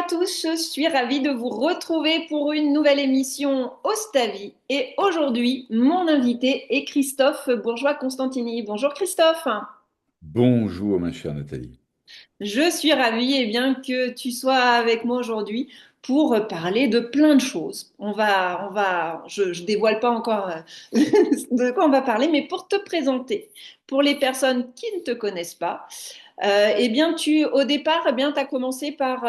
tous, je suis ravie de vous retrouver pour une nouvelle émission Ostavi. Et aujourd'hui, mon invité est Christophe Bourgeois-Constantini. Bonjour Christophe. Bonjour, ma chère Nathalie. Je suis ravie bien, que tu sois avec moi aujourd'hui pour parler de plein de choses. Je dévoile pas encore de quoi on va parler, mais pour te présenter, pour les personnes qui ne te connaissent pas, au départ, tu as commencé par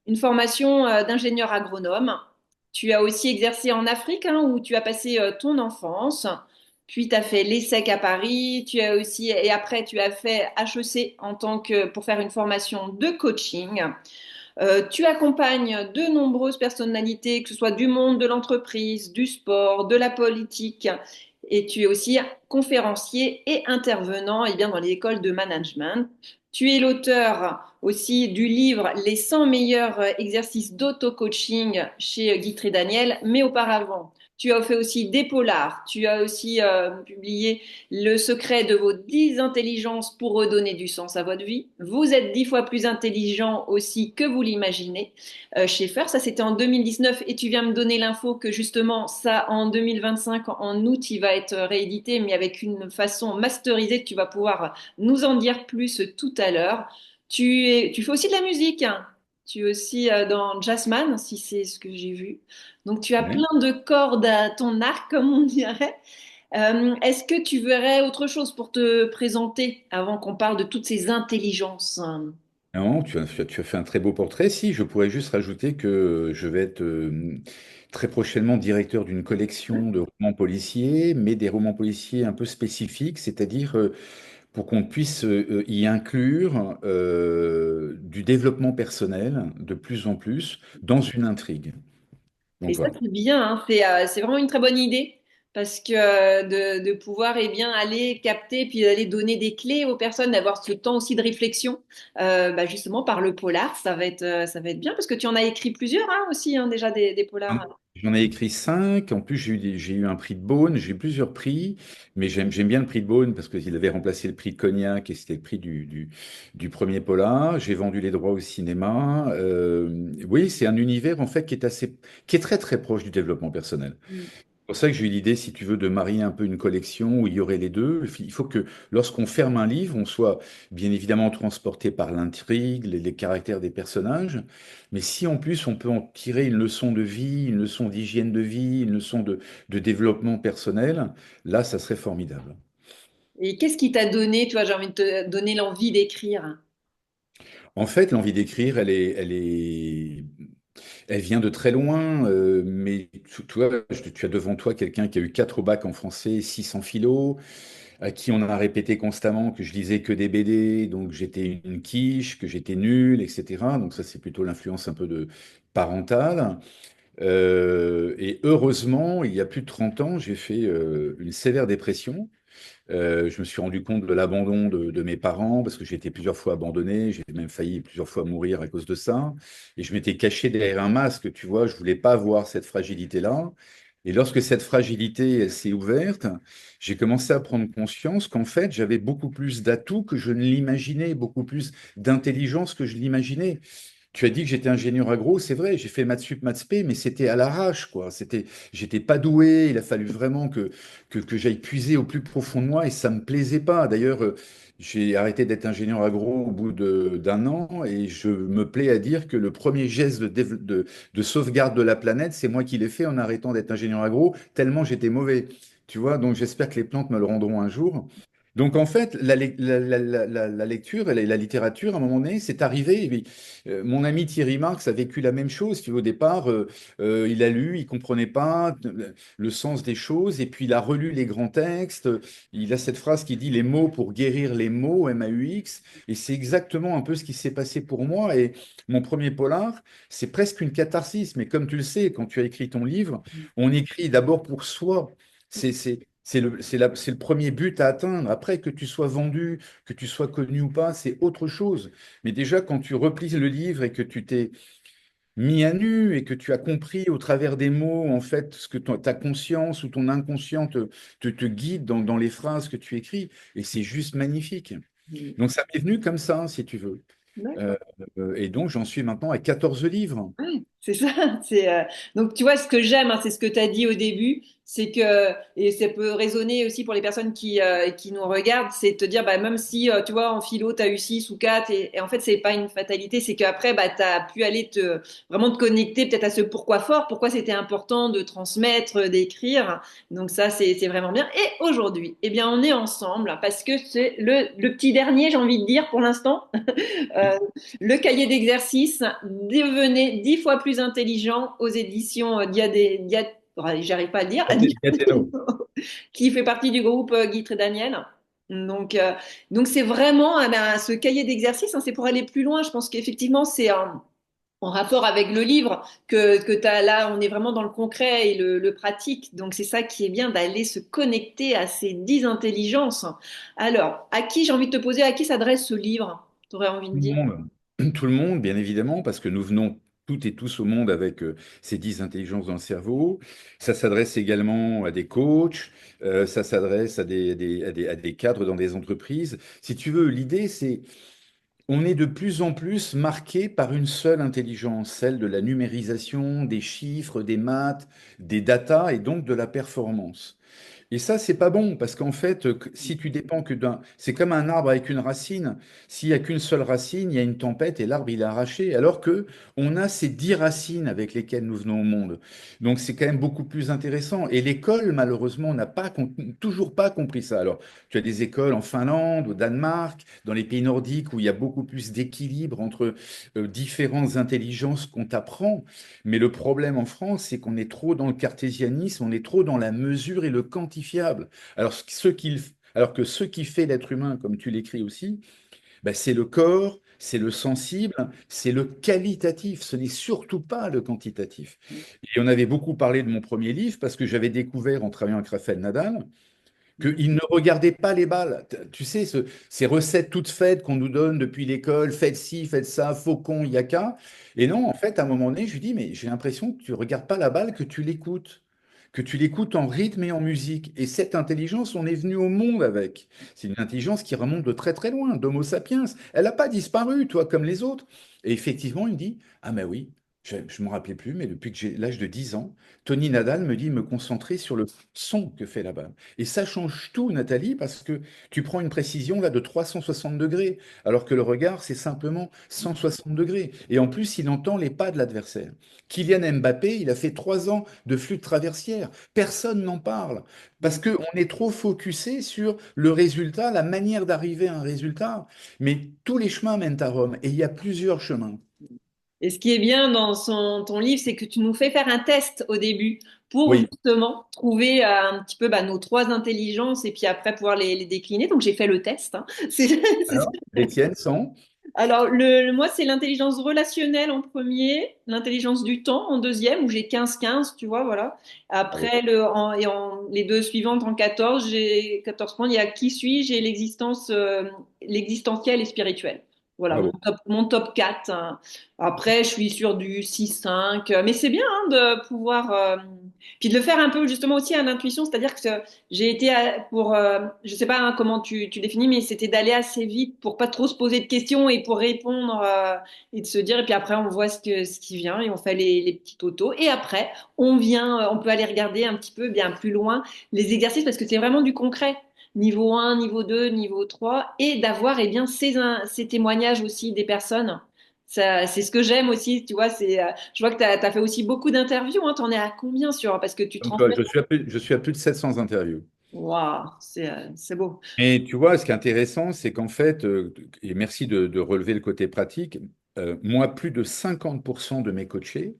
une formation d'ingénieur agronome. Tu as aussi exercé en Afrique, hein, où tu as passé ton enfance. Puis tu as fait l'ESSEC à Paris. Et après, tu as fait HEC pour faire une formation de coaching. Tu accompagnes de nombreuses personnalités, que ce soit du monde de l'entreprise, du sport, de la politique, et tu es aussi conférencier et intervenant dans les écoles de management. Tu es l'auteur aussi du livre Les 100 meilleurs exercices d'auto-coaching chez Guy Daniel, mais auparavant, tu as fait aussi des polars, tu as aussi publié Le secret de vos 10 intelligences pour redonner du sens à votre vie. Vous êtes 10 fois plus intelligent aussi que vous l'imaginez. Schaeffer, ça c'était en 2019 et tu viens me donner l'info que justement ça en 2025, en août, il va être réédité mais avec une façon masterisée. Tu vas pouvoir nous en dire plus tout à l'heure. Tu fais aussi de la musique, hein. Tu es aussi dans Jazzman, si c'est ce que j'ai vu. Donc tu as Ouais. plein de cordes à ton arc, comme on dirait. Est-ce que tu verrais autre chose pour te présenter avant qu'on parle de toutes ces intelligences? Non, tu as fait un très beau portrait. Si, je pourrais juste rajouter que je vais être très prochainement directeur d'une collection de romans policiers, mais des romans policiers un peu spécifiques, c'est-à-dire pour qu'on puisse y inclure du développement personnel de plus en plus dans une intrigue. Et Donc ça, voilà. c'est bien, hein. C'est vraiment une très bonne idée parce que de pouvoir aller capter puis aller donner des clés aux personnes, d'avoir ce temps aussi de réflexion, justement par le polar, ça va être bien parce que tu en as écrit plusieurs hein, aussi, hein, déjà des polars. J'en ai écrit cinq. En plus, j'ai eu un prix de Beaune. J'ai eu plusieurs prix. Mais j'aime bien le prix de Beaune parce qu'il avait remplacé le prix de Cognac et c'était le prix du premier polar. J'ai vendu les droits au cinéma. Oui, c'est un univers en fait qui est très très proche du développement personnel. C'est pour ça que j'ai eu l'idée, si tu veux, de marier un peu une collection où il y aurait les deux. Il faut que lorsqu'on ferme un livre, on soit bien évidemment transporté par l'intrigue, les caractères des personnages, mais si en plus on peut en tirer une leçon de vie, une leçon d'hygiène de vie, une leçon de développement personnel, là, ça serait formidable. Et qu'est-ce qui t'a donné, tu vois, j'ai envie de te donner l'envie d'écrire? En fait, l'envie d'écrire, elle vient de très loin, mais tu vois, tu as devant toi quelqu'un qui a eu 4 au bac en français, 6 en philo, à qui on a répété constamment que je lisais que des BD, donc j'étais une quiche, que j'étais nul, etc. Donc ça, c'est plutôt l'influence un peu de parentale. Et heureusement, il y a plus de 30 ans, j'ai fait une sévère dépression. Je me suis rendu compte de l'abandon de mes parents parce que j'ai été plusieurs fois abandonné, j'ai même failli plusieurs fois mourir à cause de ça. Et je m'étais caché derrière un masque, tu vois, je voulais pas voir cette fragilité-là. Et lorsque cette fragilité elle s'est ouverte, j'ai commencé à prendre conscience qu'en fait, j'avais beaucoup plus d'atouts que je ne l'imaginais, beaucoup plus d'intelligence que je l'imaginais. Tu as dit que j'étais ingénieur agro, c'est vrai, j'ai fait maths sup, maths spé, mais c'était à l'arrache, quoi. J'étais pas doué, il a fallu vraiment que j'aille puiser au plus profond de moi et ça me plaisait pas. D'ailleurs, j'ai arrêté d'être ingénieur agro au bout d'un an et je me plais à dire que le premier geste de sauvegarde de la planète, c'est moi qui l'ai fait en arrêtant d'être ingénieur agro, tellement j'étais mauvais. Tu vois, donc j'espère que les plantes me le rendront un jour. Donc en fait, la lecture et la littérature, à un moment donné, c'est arrivé. Et puis, mon ami Thierry Marx a vécu la même chose. Au départ, il a lu, il comprenait pas le sens des choses, et puis il a relu les grands textes. Il a cette phrase qui dit les mots pour guérir les mots, MAUX, et c'est exactement un peu ce qui s'est passé pour moi. Et mon premier polar, c'est presque une catharsis. Mais comme tu le sais, quand tu as écrit ton livre, on écrit d'abord pour soi. C'est le premier but à atteindre. Après, que tu sois vendu, que tu sois connu ou pas, c'est autre chose. Mais déjà, quand tu replies le livre et que tu t'es mis à nu et que tu as compris au travers des mots, en fait, ce que ta conscience ou ton inconscient te guide dans les phrases que tu écris, et c'est juste magnifique. Donc, ça m'est venu comme ça, si tu veux. D'accord. Euh, et donc, j'en suis maintenant à 14 livres. Ouais, c'est ça. Donc, tu vois, ce que j'aime, hein, c'est ce que tu as dit au début, c'est que, et ça peut résonner aussi pour les personnes qui nous regardent, c'est de te dire, bah, même si, tu vois, en philo, tu as eu 6 ou 4, et en fait, c'est pas une fatalité, c'est qu'après, bah, tu as pu aller vraiment te connecter peut-être à ce pourquoi fort, pourquoi c'était important de transmettre, d'écrire. Donc, ça, c'est vraiment bien. Et aujourd'hui, eh bien, on est ensemble parce que c'est le petit dernier, j'ai envie de dire, pour l'instant. Euh, le cahier d'exercice, devenez 10 fois plus intelligent aux éditions j'arrive pas à le dire, Gatineau. qui fait partie du groupe Guy et Daniel. Donc, euh, donc c'est vraiment ben, ce cahier d'exercice, hein, c'est pour aller plus loin. Je pense qu'effectivement, c'est en rapport avec le livre que tu as là, on est vraiment dans le concret et le pratique. Donc, c'est ça qui est bien d'aller se connecter à ces 10 intelligences. Alors, à qui j'ai envie de te poser, à qui s'adresse ce livre? Tu aurais envie de Tout le dire? monde, tout le monde, bien évidemment, parce que nous venons toutes et tous au monde avec ces 10 intelligences dans le cerveau. Ça s'adresse également à des coachs, ça s'adresse à des cadres dans des entreprises. Si tu veux, l'idée, c'est on est de plus en plus marqué par une seule intelligence, celle de la numérisation, des chiffres, des maths, des datas et donc de la performance. Et ça, c'est pas bon, parce qu'en fait, si tu dépends que d'un... C'est comme un arbre avec une racine. S'il y a qu'une seule racine, il y a une tempête et l'arbre, il est arraché. Alors que on a ces 10 racines avec lesquelles nous venons au monde. Donc, c'est quand même beaucoup plus intéressant. Et l'école, malheureusement, n'a pas, toujours pas compris ça. Alors, tu as des écoles en Finlande, au Danemark, dans les pays nordiques, où il y a beaucoup plus d'équilibre entre différentes intelligences qu'on t'apprend. Mais le problème en France, c'est qu'on est trop dans le cartésianisme, on est trop dans la mesure et le quantifiable. Alors que ce qui fait l'être humain, comme tu l'écris aussi, ben, c'est le corps, c'est le sensible, c'est le qualitatif, ce n'est surtout pas le quantitatif. Et on avait beaucoup parlé de mon premier livre parce que j'avais découvert en travaillant avec Raphaël Nadal qu'il ne regardait pas les balles. Tu sais, ces recettes toutes faites qu'on nous donne depuis l'école, faites ci, faites ça, faucon, yaka. Et non, en fait, à un moment donné, je lui dis, mais j'ai l'impression que tu ne regardes pas la balle, que tu l'écoutes en rythme et en musique. Et cette intelligence, on est venu au monde avec. C'est une intelligence qui remonte de très très loin, d'Homo sapiens. Elle n'a pas disparu, toi, comme les autres. Et effectivement, il me dit, ah ben oui, je ne me rappelais plus, mais depuis que j'ai l'âge de 10 ans, Tony Nadal me dit de me concentrer sur le son que fait la balle. Et ça change tout, Nathalie, parce que tu prends une précision là de 360 degrés, alors que le regard, c'est simplement 160 degrés. Et en plus, il entend les pas de l'adversaire. Kylian Mbappé, il a fait 3 ans de flûte traversière. Personne n'en parle, parce qu'on est trop focusé sur le résultat, la manière d'arriver à un résultat. Mais tous les chemins mènent à Rome, et il y a plusieurs chemins. Et ce qui est bien dans ton livre, c'est que tu nous fais faire un test au début pour Oui. justement trouver un petit peu bah, nos 3 intelligences et puis après pouvoir les décliner. Donc j'ai fait le test, hein. C'est Alors, les tiennes sont? Alors, moi, c'est l'intelligence relationnelle en premier, l'intelligence du temps en deuxième, où j'ai 15-15, tu vois, voilà. Bravo. Après, les deux suivantes en 14, j'ai 14 points. Il y a qui suis-je et l'existentiel et spirituel. Voilà, Bravo. mon top 4, hein. Après, je suis sur du 6-5, mais c'est bien hein, de pouvoir... puis de le faire un peu justement aussi à l'intuition, c'est-à-dire que j'ai été je sais pas hein, comment tu définis, mais c'était d'aller assez vite pour pas trop se poser de questions et pour répondre et de se dire. Et puis après, on voit ce qui vient et on fait les petits autos. Et après, on peut aller regarder un petit peu bien plus loin les exercices parce que c'est vraiment du concret. Niveau 1, niveau 2, niveau 3 et d'avoir eh bien ces témoignages aussi des personnes. Ça, c'est ce que j'aime aussi, tu vois. Je vois que tu as fait aussi beaucoup d'interviews. Hein, t'en es à combien sur parce que tu Comme toi, transmets. je suis à plus de 700 interviews. Waouh, c'est beau. Et tu vois, ce qui est intéressant, c'est qu'en fait, et merci de relever le côté pratique, moi, plus de 50% de mes coachés,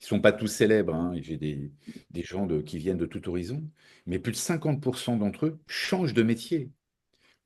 ils ne sont pas tous célèbres, hein, et j'ai des gens qui viennent de tout horizon, mais plus de 50% d'entre eux changent de métier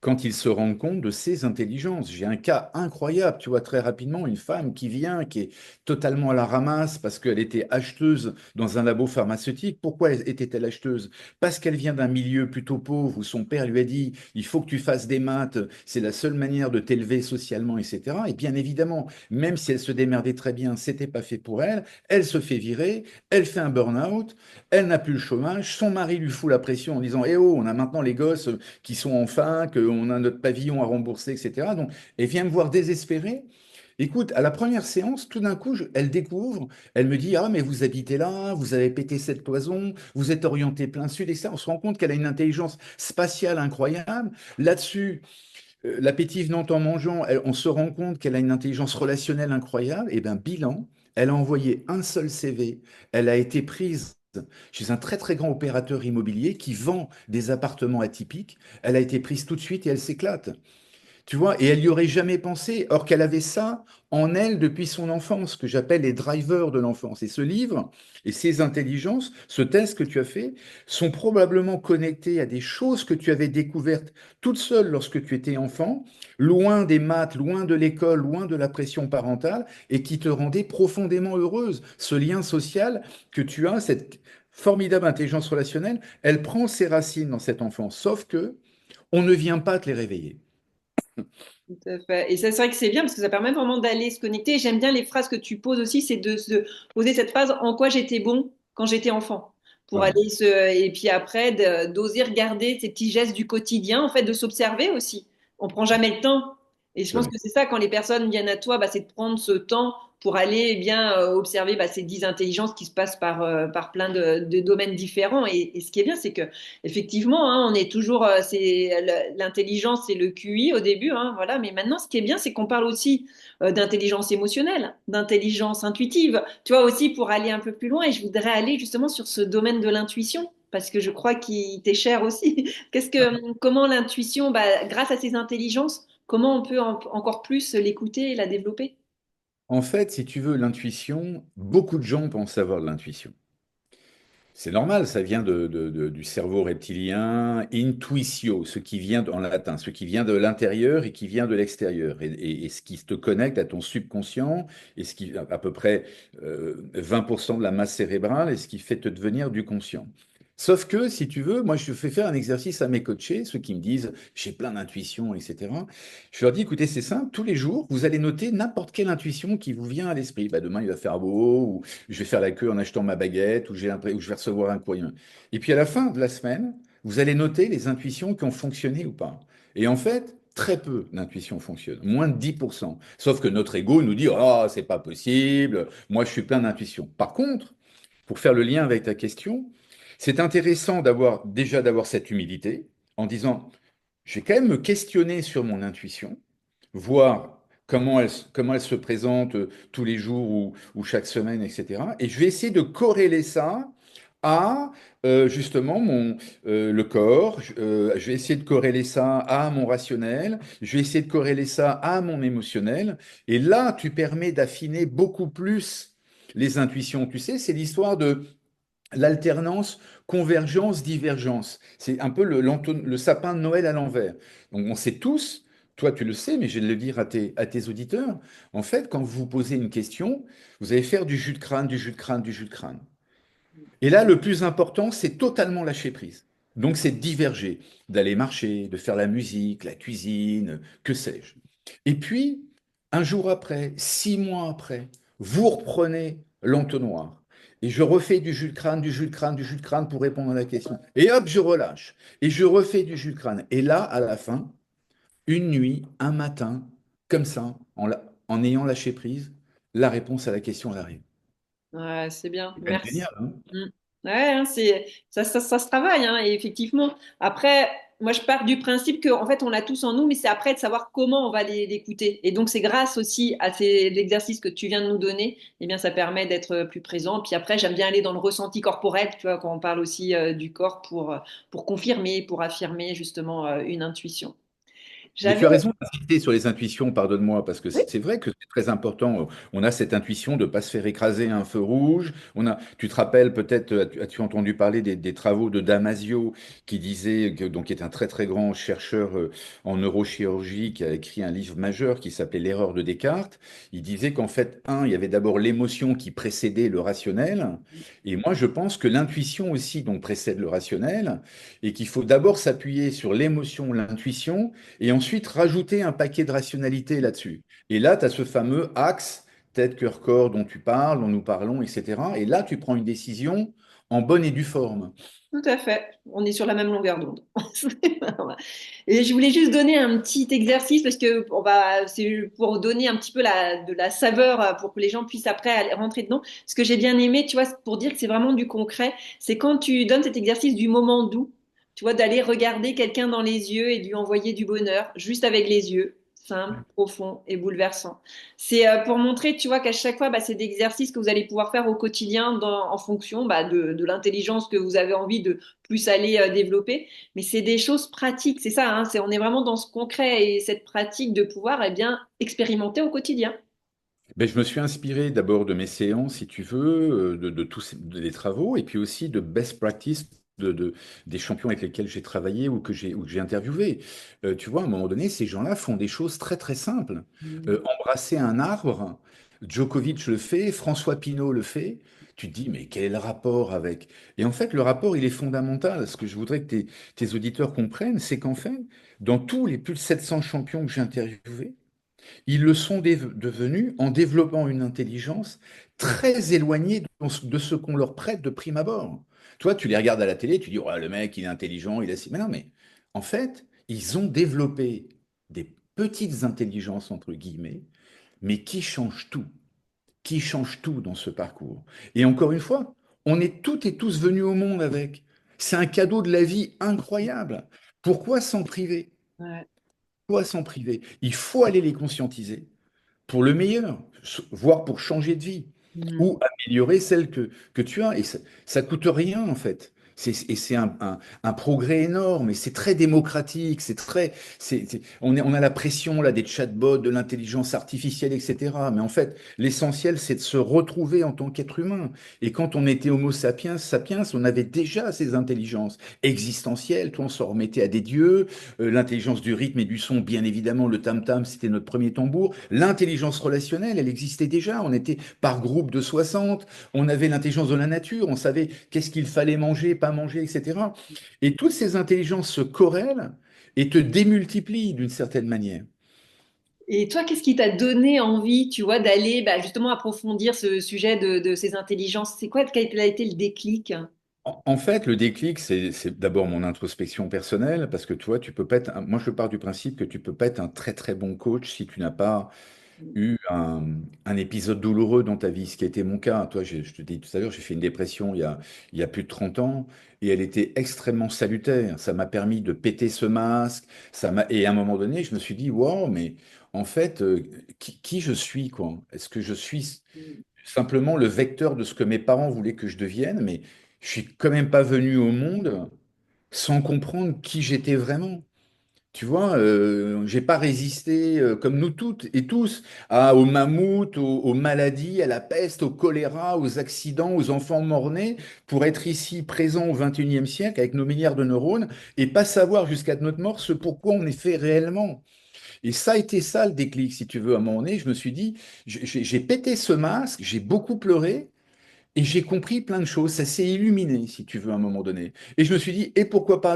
quand ils se rendent compte de ces intelligences. J'ai un cas incroyable, tu vois, très rapidement, une femme qui vient, qui est totalement à la ramasse parce qu'elle était acheteuse dans un labo pharmaceutique. Pourquoi était-elle acheteuse? Parce qu'elle vient d'un milieu plutôt pauvre où son père lui a dit, il faut que tu fasses des maths, c'est la seule manière de t'élever socialement, etc. Et bien évidemment, même si elle se démerdait très bien, c'était pas fait pour elle. Elle se fait virer, elle fait un burn-out, elle n'a plus le chômage, son mari lui fout la pression en disant, eh oh, on a maintenant les gosses qui sont en fac, on a notre pavillon à rembourser, etc. Donc, elle vient me voir désespérée. Écoute, à la première séance, tout d'un coup, elle découvre, elle me dit, ah, mais vous habitez là, vous avez pété cette cloison, vous êtes orienté plein sud, et ça, on se rend compte qu'elle a une intelligence spatiale incroyable. Là-dessus, l'appétit venant en mangeant, on se rend compte qu'elle a une intelligence relationnelle incroyable. Et bien, bilan, elle a envoyé un seul CV. Elle a été prise chez un très très grand opérateur immobilier qui vend des appartements atypiques. Elle a été prise tout de suite et elle s'éclate. Tu vois, et elle n'y aurait jamais pensé, or qu'elle avait ça en elle depuis son enfance, que j'appelle les drivers de l'enfance. Et ce livre et ces intelligences, ce test que tu as fait, sont probablement connectés à des choses que tu avais découvertes toute seule lorsque tu étais enfant, loin des maths, loin de l'école, loin de la pression parentale, et qui te rendaient profondément heureuse. Ce lien social que tu as, cette formidable intelligence relationnelle, elle prend ses racines dans cette enfance, sauf que on ne vient pas te les réveiller. Tout à fait. Et ça, c'est vrai que c'est bien parce que ça permet vraiment d'aller se connecter. J'aime bien les phrases que tu poses aussi, c'est de se poser cette phrase en quoi j'étais bon quand j'étais enfant. Pour Voilà. aller se. Et puis après, d'oser regarder ces petits gestes du quotidien, en fait, de s'observer aussi. On prend jamais le temps. Et je pense que Jamais. c'est ça, quand les personnes viennent à toi, bah, c'est de prendre ce temps pour aller eh bien observer bah, ces 10 intelligences qui se passent par plein de domaines différents. Et ce qui est bien, c'est que effectivement, hein, on est toujours, l'intelligence, c'est le QI au début, hein, voilà. Mais maintenant, ce qui est bien, c'est qu'on parle aussi d'intelligence émotionnelle, d'intelligence intuitive. Tu vois aussi pour aller un peu plus loin. Et je voudrais aller justement sur ce domaine de l'intuition parce que je crois qu'il t'est cher aussi. Comment l'intuition, bah, grâce à ces intelligences, comment on peut encore plus l'écouter et la développer? En fait, si tu veux, l'intuition, beaucoup de gens pensent avoir de l'intuition. C'est normal, ça vient du cerveau reptilien, intuitio, ce qui vient en latin, ce qui vient de l'intérieur et qui vient de l'extérieur, et ce qui te connecte à ton subconscient, et ce qui à peu près 20% de la masse cérébrale, et ce qui fait te devenir du conscient. Sauf que, si tu veux, moi je fais faire un exercice à mes coachés, ceux qui me disent j'ai plein d'intuitions, etc. Je leur dis, écoutez, c'est simple, tous les jours, vous allez noter n'importe quelle intuition qui vous vient à l'esprit. Bah, demain, il va faire beau, je vais faire la queue en achetant ma baguette, ou je vais recevoir un courrier. Et puis à la fin de la semaine, vous allez noter les intuitions qui ont fonctionné ou pas. Et en fait, très peu d'intuitions fonctionnent, moins de 10%. Sauf que notre ego nous dit, oh, c'est pas possible, moi je suis plein d'intuitions. Par contre, pour faire le lien avec ta question, c'est intéressant d'avoir cette humilité en disant, je vais quand même me questionner sur mon intuition, voir comment elle se présente tous les jours ou chaque semaine, etc. Et je vais essayer de corréler ça à justement le corps. Je vais essayer de corréler ça à mon rationnel. Je vais essayer de corréler ça à mon émotionnel. Et là, tu permets d'affiner beaucoup plus les intuitions. Tu sais, c'est l'histoire de l'alternance, convergence, divergence. C'est un peu le sapin de Noël à l'envers. Donc on sait tous, toi tu le sais, mais je vais le dire à tes auditeurs, en fait, quand vous vous posez une question, vous allez faire du jus de crâne, du jus de crâne, du jus de crâne. Et là, le plus important, c'est totalement lâcher prise. Donc c'est de diverger, d'aller marcher, de faire la musique, la cuisine, que sais-je. Et puis, un jour après, 6 mois après, vous reprenez l'entonnoir. Et je refais du jus de crâne, du jus de crâne, du jus de crâne pour répondre à la question. Et hop, je relâche. Et je refais du jus de crâne. Et là, à la fin, une nuit, un matin, comme ça, en ayant lâché prise, la réponse à la question, elle arrive. Ouais, c'est bien, C'est quand même merci. génial, hein. Mm. Ouais, hein, ça se travaille, hein, et effectivement. Après, moi, je pars du principe qu'en fait, on l'a tous en nous, mais c'est après de savoir comment on va l'écouter. Et donc, c'est grâce aussi à l'exercice que tu viens de nous donner, eh bien, ça permet d'être plus présent. Puis après, j'aime bien aller dans le ressenti corporel, tu vois, quand on parle aussi du corps pour confirmer, pour affirmer justement une intuition. Mais J'avais. tu as raison d'insister sur les intuitions, pardonne-moi, parce que Oui. c'est vrai que c'est très important. On a cette intuition de ne pas se faire écraser à un feu rouge. Tu te rappelles peut-être, as-tu entendu parler des travaux de Damasio, qui disait, donc, qui est un très très grand chercheur en neurochirurgie, qui a écrit un livre majeur qui s'appelait L'erreur de Descartes. Il disait qu'en fait, il y avait d'abord l'émotion qui précédait le rationnel. Et moi, je pense que l'intuition aussi donc précède le rationnel, et qu'il faut d'abord s'appuyer sur l'émotion, l'intuition et ensuite rajouter un paquet de rationalité là-dessus. Et là, tu as ce fameux axe tête, cœur, corps dont tu parles, dont nous parlons, etc. Et là, tu prends une décision en bonne et due forme. Tout à fait. On est sur la même longueur d'onde. Et je voulais juste donner un petit exercice parce que c'est pour donner un petit peu de la saveur pour que les gens puissent après aller rentrer dedans. Ce que j'ai bien aimé, tu vois, pour dire que c'est vraiment du concret, c'est quand tu donnes cet exercice du moment doux, tu vois, d'aller regarder quelqu'un dans les yeux et de lui envoyer du bonheur juste avec les yeux, simple, profond et bouleversant. C'est pour montrer, tu vois, qu'à chaque fois, c'est des exercices que vous allez pouvoir faire au quotidien en fonction de l'intelligence que vous avez envie de plus aller développer. Mais c'est des choses pratiques, c'est ça, hein, on est vraiment dans ce concret et cette pratique de pouvoir eh bien, expérimenter au quotidien. Ben, je me suis inspiré d'abord de mes séances, si tu veux, de tous les travaux, et puis aussi de best practice des champions avec lesquels j'ai travaillé ou que j'ai interviewé. Tu vois, à un moment donné, ces gens-là font des choses très très simples. Mm. Embrasser un arbre, Djokovic le fait, François Pinault le fait. Tu te dis, mais quel est le rapport avec... Et en fait, le rapport, il est fondamental. Ce que je voudrais que tes auditeurs comprennent, c'est qu'en fait, dans tous les plus de 700 champions que j'ai interviewés, ils le sont devenus en développant une intelligence très éloignée de ce qu'on leur prête de prime abord. Toi, tu les regardes à la télé, tu dis, oh, le mec, il est intelligent, il a... Mais non, mais en fait, ils ont développé des petites intelligences, entre guillemets, mais qui changent tout dans ce parcours. Et encore une fois, on est toutes et tous venus au monde avec. C'est un cadeau de la vie incroyable. Pourquoi s'en priver? Ouais. Pourquoi s'en priver? Il faut aller les conscientiser pour le meilleur, voire pour changer de vie, Mm. ou améliorer celle que tu as. Et ça coûte rien, en fait. Et c'est un progrès énorme, et c'est très démocratique, on a la pression là, des chatbots, de l'intelligence artificielle, etc. Mais en fait, l'essentiel, c'est de se retrouver en tant qu'être humain. Et quand on était Homo sapiens, on avait déjà ces intelligences existentielles. Toi, on s'en remettait à des dieux, l'intelligence du rythme et du son, bien évidemment, le tam-tam, c'était notre premier tambour. L'intelligence relationnelle, elle existait déjà. On était par groupe de 60. On avait l'intelligence de la nature. On savait qu'est-ce qu'il fallait manger, pas manger, etc. Et toutes ces intelligences se corrèlent et te démultiplient d'une certaine manière. Et toi, qu'est-ce qui t'a donné envie, tu vois, d'aller justement approfondir ce sujet de ces intelligences? C'est quoi, quel a été le déclic? En fait, le déclic, c'est d'abord mon introspection personnelle, parce que toi, tu peux pas être, moi, je pars du principe que tu peux pas être un très très bon coach si tu n'as pas eu un épisode douloureux dans ta vie, ce qui a été mon cas. Toi, je te dis tout à l'heure, j'ai fait une dépression il y a plus de 30 ans et elle était extrêmement salutaire. Ça m'a permis de péter ce masque. Et à un moment donné, je me suis dit, wow, mais en fait, qui je suis, quoi? Est-ce que je suis simplement le vecteur de ce que mes parents voulaient que je devienne? Mais je suis quand même pas venu au monde sans comprendre qui j'étais vraiment. Tu vois, j'ai pas résisté, comme nous toutes et tous, aux mammouths, aux maladies, à la peste, au choléra, aux accidents, aux enfants morts-nés, pour être ici présent au XXIe siècle avec nos milliards de neurones et pas savoir jusqu'à notre mort ce pourquoi on est fait réellement. Et ça a été ça le déclic, si tu veux, à un moment donné. Je me suis dit, j'ai pété ce masque, j'ai beaucoup pleuré, et j'ai compris plein de choses, ça s'est illuminé, si tu veux, à un moment donné. Et je me suis dit, et pourquoi pas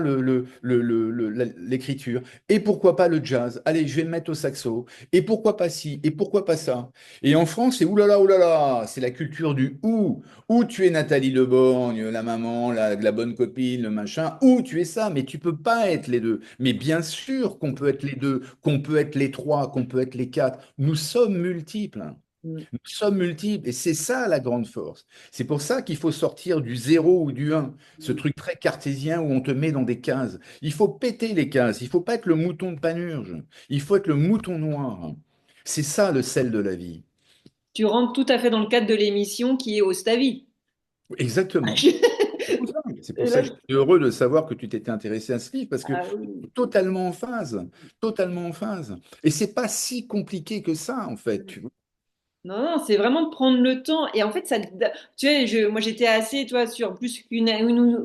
l'écriture? Et pourquoi pas le jazz? Allez, je vais me mettre au saxo. Et pourquoi pas ci? Et pourquoi pas ça? Et en France, c'est oulala, c'est la culture du ou. Ou tu es Nathalie Leborgne, la maman, la bonne copine, le machin, ou tu es ça, mais tu peux pas être les deux. Mais bien sûr qu'on peut être les deux, qu'on peut être les trois, qu'on peut être les quatre. Nous sommes multiples. Mm. Nous sommes multiples et c'est ça la grande force. C'est pour ça qu'il faut sortir du zéro ou du un, ce truc très cartésien où on te met dans des cases. Il faut péter les cases, il faut pas être le mouton de Panurge, il faut être le mouton noir. C'est ça le sel de la vie. Tu rentres tout à fait dans le cadre de l'émission qui est Ose ta vie. Exactement. C'est pour ça c'est pour Et ça là, que je suis heureux de savoir que tu t'étais intéressé à ce livre parce que ah oui. totalement en phase, totalement en phase. Et c'est pas si compliqué que ça en fait. Tu vois. Non, non, c'est vraiment de prendre le temps. Et en fait, ça, tu sais, moi j'étais assez, toi, sur plus une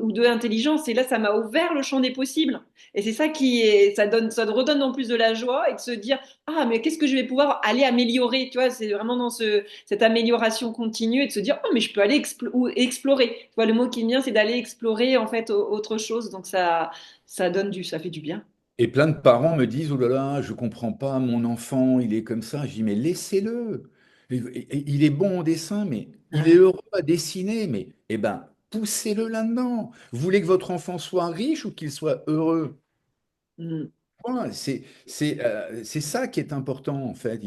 ou deux intelligences. Et là, ça m'a ouvert le champ des possibles. Et c'est ça qui est, ça te redonne en plus de la joie et de se dire, ah, mais qu'est-ce que je vais pouvoir aller améliorer? Tu vois, c'est vraiment dans cette amélioration continue et de se dire, oh, mais je peux aller ou explorer. Tu vois, le mot qui me vient, c'est d'aller explorer, en fait, autre chose. Donc ça fait du bien. Et plein de parents me disent, oh là là, je comprends pas, mon enfant, il est comme ça. Je dis, mais laissez-le. Il est bon en dessin, mais il est Ouais. heureux à dessiner. Mais, eh ben, poussez-le là-dedans. Vous voulez que votre enfant soit riche ou qu'il soit heureux? Mm. Voilà, c'est ça qui est important, en fait.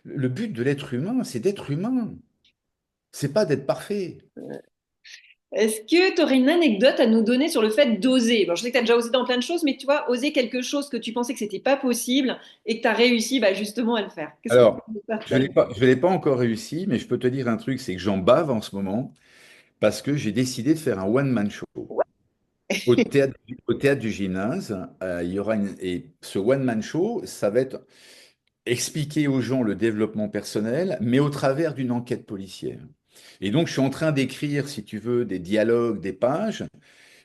Le but de l'être humain, c'est d'être humain. C'est pas d'être parfait. Est-ce que tu aurais une anecdote à nous donner sur le fait d'oser? Bon, je sais que tu as déjà osé dans plein de choses, mais tu vois, oser quelque chose que tu pensais que c'était pas possible et que tu as réussi bah, justement à le faire. Qu'est-ce que tu Alors, peux nous partager? je l'ai pas encore réussi, mais je peux te dire un truc, c'est que j'en bave en ce moment parce que j'ai décidé de faire un one-man show. Ouais. Au théâtre du gymnase, il y aura et ce one-man show, ça va être expliquer aux gens le développement personnel, mais au travers d'une enquête policière. Et donc, je suis en train d'écrire, si tu veux, des dialogues, des pages,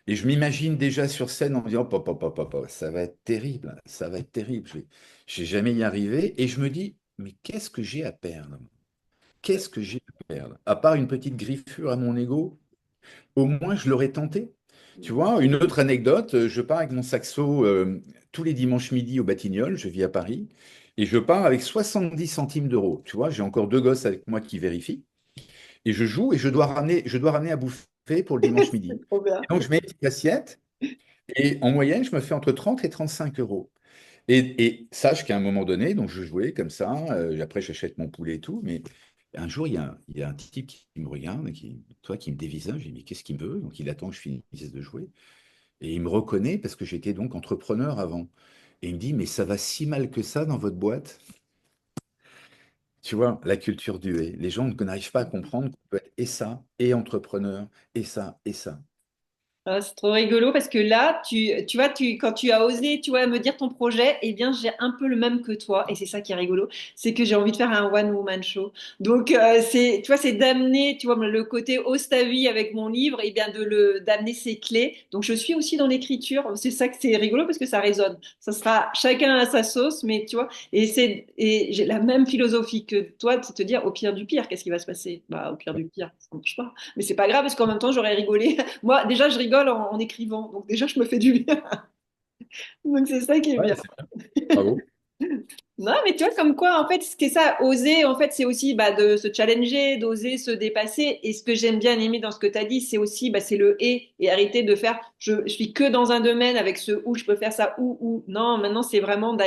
et je m'imagine déjà sur scène en me disant, pop, pop, pop, pop, pop, ça va être terrible, ça va être terrible, je vais jamais y arriver. Et je me dis, mais qu'est-ce que j'ai à perdre? Qu'est-ce que j'ai à perdre? À part une petite griffure à mon ego, au moins je l'aurais tenté. Tu vois, une autre anecdote, je pars avec mon saxo tous les dimanches midi au Batignolles, je vis à Paris, et je pars avec 70 centimes d'euros. Tu vois, j'ai encore deux gosses avec moi qui vérifient, et je joue et je dois ramener à bouffer pour le dimanche midi. C'est trop bien. Et donc je mets une petite assiette, et en moyenne, je me fais entre 30 et 35 euros. Et sache qu'à un moment donné, donc je jouais comme ça, après j'achète mon poulet et tout, mais un jour, il y a un type qui me regarde, qui me dévisage, je dis, mais qu'est-ce qu'il me veut? Donc il attend que je finisse de jouer. Et il me reconnaît parce que j'étais donc entrepreneur avant. Et il me dit, mais ça va si mal que ça dans votre boîte? Tu vois, la culture du et. Les gens n'arrivent pas à comprendre qu'on peut être et ça, et entrepreneur, et ça, et ça. Ah, c'est trop rigolo parce que là, tu vois, quand tu as osé, tu vois, me dire ton projet, eh bien, j'ai un peu le même que toi. Et c'est ça qui est rigolo, c'est que j'ai envie de faire un one-woman show. Donc, tu vois, c'est d'amener, tu vois, le côté ose ta vie avec mon livre, et bien d'amener ses clés. Donc, je suis aussi dans l'écriture. C'est ça que c'est rigolo parce que ça résonne. Ça sera chacun à sa sauce, mais tu vois, et j'ai la même philosophie que toi, c'est de te dire, au pire du pire, qu'est-ce qui va se passer? Bah, au pire du pire, ça ne marche pas. Mais c'est pas grave parce qu'en même temps, j'aurais rigolé. Moi, déjà, je rigole en écrivant, donc déjà, je me fais du bien. Donc c'est ça qui est Ouais, bien. c'est bien. Bravo. Non, mais tu vois, comme quoi, en fait, ce qui est ça, oser, en fait, c'est aussi bah, de se challenger, d'oser se dépasser. Et ce que j'aime bien aimer dans ce que tu as dit, c'est aussi, bah, c'est le et arrêter de faire, je suis que dans un domaine avec ce où je peux faire ça, ou. Non, maintenant, c'est vraiment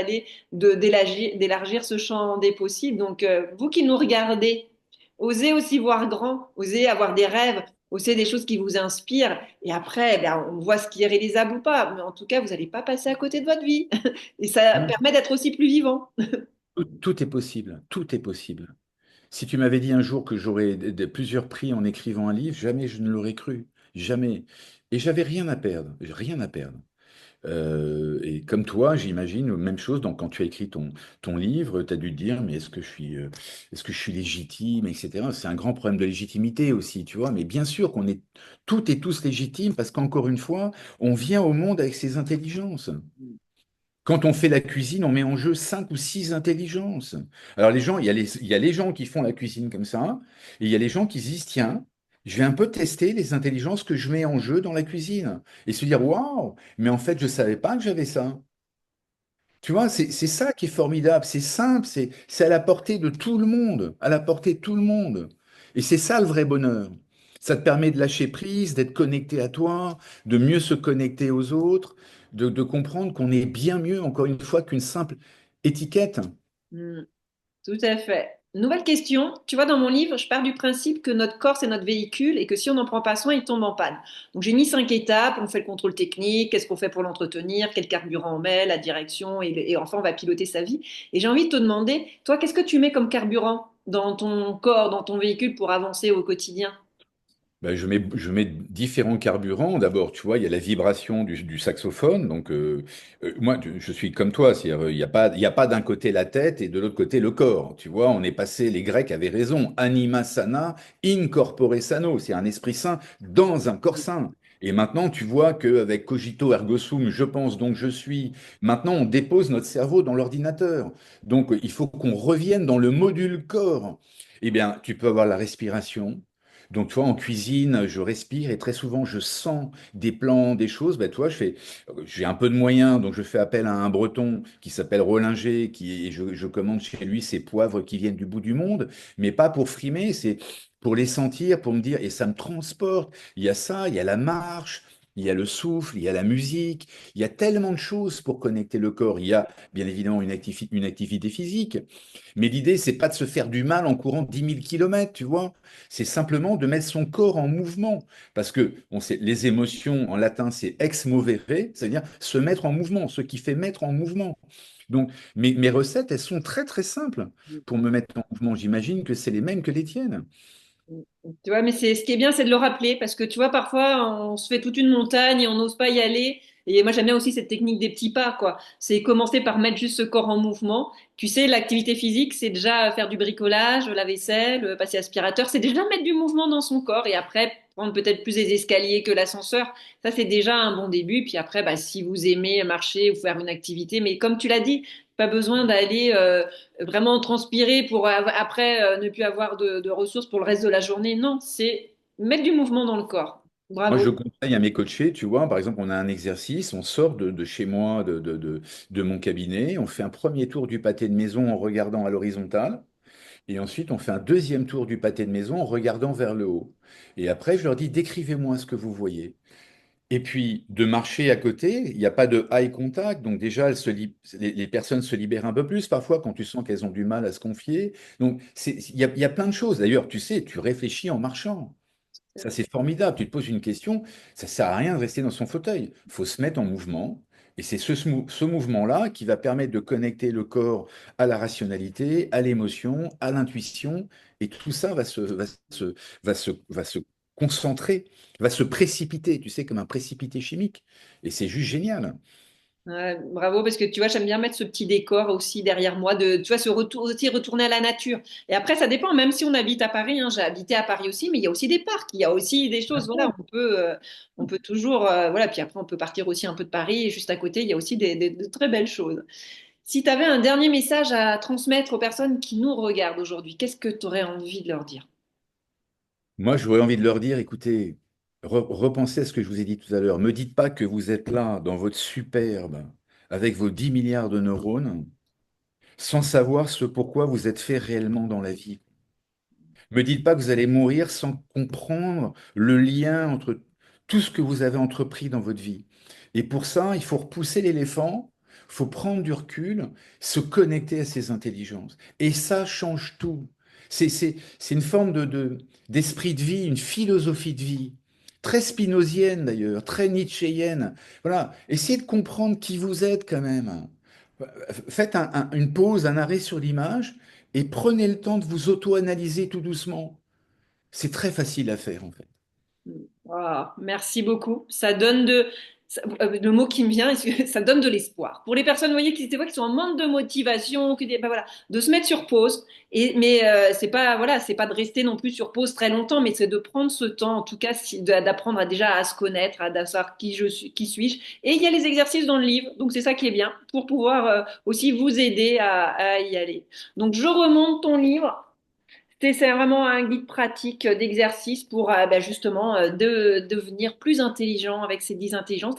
d'élargir ce champ des possibles. Donc, vous qui nous regardez, osez aussi voir grand, osez avoir des rêves, osez des choses qui vous inspirent. Et après, ben, on voit ce qui est réalisable ou pas. Mais en tout cas, vous n'allez pas passer à côté de votre vie. Et ça Non, permet d'être aussi plus vivant. tout est possible. Tout est possible. Si tu m'avais dit un jour que j'aurais plusieurs prix en écrivant un livre, jamais je ne l'aurais cru. Jamais. Et j'avais rien à perdre. Rien à perdre. Et comme toi, j'imagine, même chose, donc quand tu as écrit ton livre, tu as dû te dire, mais est-ce que je suis légitime, etc. C'est un grand problème de légitimité aussi, tu vois, mais bien sûr qu'on est toutes et tous légitimes parce qu'encore une fois, on vient au monde avec ses intelligences. Quand on fait la cuisine, on met en jeu cinq ou six intelligences. Alors les gens, il y a les gens qui font la cuisine comme ça, et il y a les gens qui se disent, tiens, je vais un peu tester les intelligences que je mets en jeu dans la cuisine, et se dire, waouh, mais en fait, je ne savais pas que j'avais ça. Tu vois, c'est ça qui est formidable, c'est simple, c'est à la portée de tout le monde, à la portée de tout le monde. Et c'est ça le vrai bonheur. Ça te permet de lâcher prise, d'être connecté à toi, de mieux se connecter aux autres, de comprendre qu'on est bien mieux, encore une fois, qu'une simple étiquette. Hmm, tout à fait. Nouvelle question. Tu vois, dans mon livre, je pars du principe que notre corps, c'est notre véhicule et que si on n'en prend pas soin, il tombe en panne. Donc, j'ai mis 5 étapes. On fait le contrôle technique. Qu'est-ce qu'on fait pour l'entretenir? Quel carburant on met? La direction. Et enfin, on va piloter sa vie. Et j'ai envie de te demander, toi, qu'est-ce que tu mets comme carburant dans ton corps, dans ton véhicule pour avancer au quotidien? Ben, je mets différents carburants. D'abord, tu vois, il y a la vibration du saxophone. Donc, moi, je suis comme toi. C'est-à-dire, il y a pas d'un côté la tête et de l'autre côté le corps. Tu vois, on est passé, les Grecs avaient raison. Anima sana, in corpore sano. C'est un esprit sain dans un corps sain. Et maintenant, tu vois qu'avec cogito ergo sum, je pense donc je suis. Maintenant, on dépose notre cerveau dans l'ordinateur. Donc, il faut qu'on revienne dans le module corps. Eh bien, tu peux avoir la respiration. Donc, tu vois, en cuisine, je respire et très souvent, je sens des plans, des choses. Ben, toi, j'ai un peu de moyens, donc je fais appel à un Breton qui s'appelle Rollinger, et je commande chez lui ces poivres qui viennent du bout du monde, mais pas pour frimer, c'est pour les sentir, pour me dire, et ça me transporte. Il y a ça, il y a la marche. Il y a le souffle, il y a la musique, il y a tellement de choses pour connecter le corps. Il y a bien évidemment une activité physique, mais l'idée, c'est pas de se faire du mal en courant 10 000 kilomètres, tu vois. C'est simplement de mettre son corps en mouvement. Parce que on sait, les émotions, en latin, c'est ex movere, c'est-à-dire se mettre en mouvement, ce qui fait mettre en mouvement. Donc, mes recettes, elles sont très, très simples pour me mettre en mouvement. J'imagine que c'est les mêmes que les tiennes. Tu vois, mais c'est ce qui est bien, c'est de le rappeler parce que tu vois, parfois on se fait toute une montagne et on n'ose pas y aller. Et moi, j'aime bien aussi cette technique des petits pas, quoi. C'est commencer par mettre juste ce corps en mouvement. Tu sais, l'activité physique, c'est déjà faire du bricolage, la vaisselle, passer aspirateur. C'est déjà mettre du mouvement dans son corps et après prendre peut-être plus les escaliers que l'ascenseur. Ça, c'est déjà un bon début. Puis après, bah, si vous aimez marcher ou faire une activité, mais comme tu l'as dit, pas besoin d'aller vraiment transpirer pour après ne plus avoir de ressources pour le reste de la journée. Non, c'est mettre du mouvement dans le corps. Moi, Bravo. je conseille à mes coachés, tu vois, par exemple, on a un exercice, on sort de chez moi, de mon cabinet, on fait un premier tour du pâté de maison en regardant à l'horizontale, et ensuite on fait un deuxième tour du pâté de maison en regardant vers le haut. Et après, je leur dis, décrivez-moi ce que vous voyez. Et puis, de marcher à côté, il n'y a pas de eye contact, donc déjà, les personnes se libèrent un peu plus parfois quand tu sens qu'elles ont du mal à se confier. Donc, il y a plein de choses. D'ailleurs, tu sais, tu réfléchis en marchant. Ça, c'est formidable. Tu te poses une question, ça sert à rien de rester dans son fauteuil. Il faut se mettre en mouvement. Et c'est ce mouvement-là qui va permettre de connecter le corps à la rationalité, à l'émotion, à l'intuition. Et tout ça va se concentrer, va se précipiter, tu sais, comme un précipité chimique. Et c'est juste génial. Ouais, bravo, parce que tu vois, j'aime bien mettre ce petit décor aussi derrière moi, de, tu vois, aussi retourner à la nature. Et après, ça dépend, même si on habite à Paris, hein, j'ai habité à Paris aussi, mais il y a aussi des parcs, il y a aussi des choses, voilà, on peut toujours, voilà, puis après, on peut partir aussi un peu de Paris, et juste à côté, il y a aussi de très belles choses. Si tu avais un dernier message à transmettre aux personnes qui nous regardent aujourd'hui, qu'est-ce que tu aurais envie de leur dire? Moi, j'aurais envie de leur dire, écoutez, repensez à ce que je vous ai dit tout à l'heure. Me dites pas que vous êtes là, dans votre superbe, avec vos 10 milliards de neurones, sans savoir ce pourquoi vous êtes fait réellement dans la vie. Me dites pas que vous allez mourir sans comprendre le lien entre tout ce que vous avez entrepris dans votre vie. Et pour ça, il faut repousser l'éléphant, il faut prendre du recul, se connecter à ses intelligences. Et ça change tout. C'est une forme d'esprit de vie, une philosophie de vie, très spinozienne d'ailleurs, très nietzschéenne. Voilà, essayez de comprendre qui vous êtes quand même. Faites une pause, un arrêt sur l'image et prenez le temps de vous auto-analyser tout doucement. C'est très facile à faire en fait. Ah, merci beaucoup. Le mot qui me vient, ça donne de l'espoir. Pour les personnes, vous voyez, des fois, qui sont en manque de motivation, ben voilà, de se mettre sur pause. Mais c'est pas, voilà, c'est pas de rester non plus sur pause très longtemps, mais c'est de prendre ce temps, en tout cas, d'apprendre déjà à se connaître, à savoir qui je suis, qui suis-je. Et il y a les exercices dans le livre, donc c'est ça qui est bien, pour pouvoir aussi vous aider à y aller. Donc je remonte ton livre. C'est vraiment un guide pratique d'exercice pour bah, justement devenir plus intelligent avec ces 10 intelligences,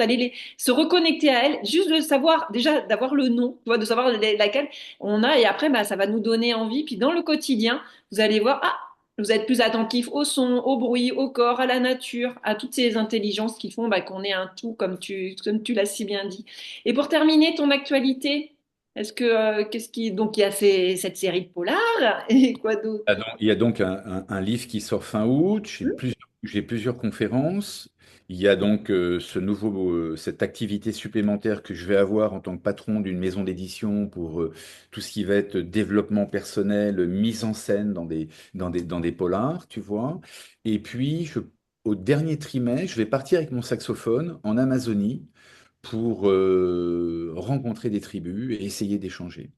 se reconnecter à elles, juste de savoir déjà d'avoir le nom, tu vois, de savoir laquelle on a et après bah, ça va nous donner envie. Puis dans le quotidien, vous allez voir, ah, vous êtes plus attentif au son, au bruit, au corps, à la nature, à toutes ces intelligences qui font bah, qu'on est un tout, comme tu l'as si bien dit. Et pour terminer, ton actualité, est-ce que qu'est-ce qui donc il y a cette série de polars et quoi d'autre? Il y a donc un livre qui sort fin août, j'ai plusieurs conférences. Il y a donc cette activité supplémentaire que je vais avoir en tant que patron d'une maison d'édition pour tout ce qui va être développement personnel, mise en scène dans des polars, tu vois. Et puis, au dernier trimestre, je vais partir avec mon saxophone en Amazonie pour rencontrer des tribus et essayer d'échanger.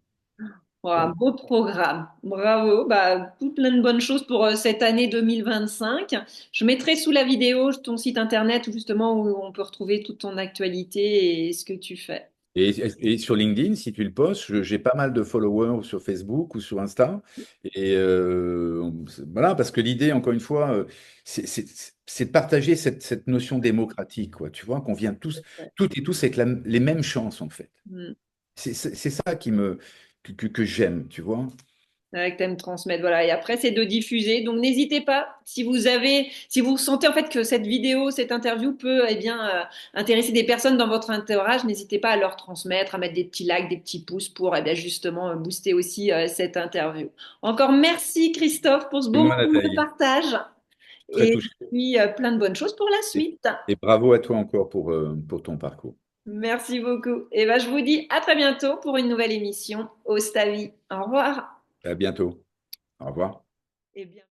Oh, un Voilà. beau programme. Bravo. Bah, tout plein de bonnes choses pour cette année 2025. Je mettrai sous la vidéo ton site internet où justement où on peut retrouver toute ton actualité et ce que tu fais. Et sur LinkedIn, si tu le postes, j'ai pas mal de followers sur Facebook ou sur Insta. Et voilà, parce que l'idée, encore une fois, c'est de partager cette notion démocratique, quoi. Tu vois, qu'on vient tous, Ouais. toutes et tous avec les mêmes chances, en fait. Mm. C'est ça que j'aime, tu vois. Ouais, que t'aimes transmettre, voilà. Et après, c'est de diffuser. Donc, n'hésitez pas, si vous sentez en fait que cette vidéo, cette interview peut, eh bien, intéresser des personnes dans votre entourage, n'hésitez pas à leur transmettre, à mettre des petits likes, des petits pouces pour, eh bien, justement, booster aussi cette interview. Encore merci, Christophe, pour ce Et beau moi, moment de Nathalie, partage. très Et touché. puis, plein de bonnes choses pour la Et, suite. et bravo à toi encore pour ton parcours. Merci beaucoup. Et ben, je vous dis à très bientôt pour une nouvelle émission. Ostavi. Au revoir. À bientôt. Au revoir. Eh bien.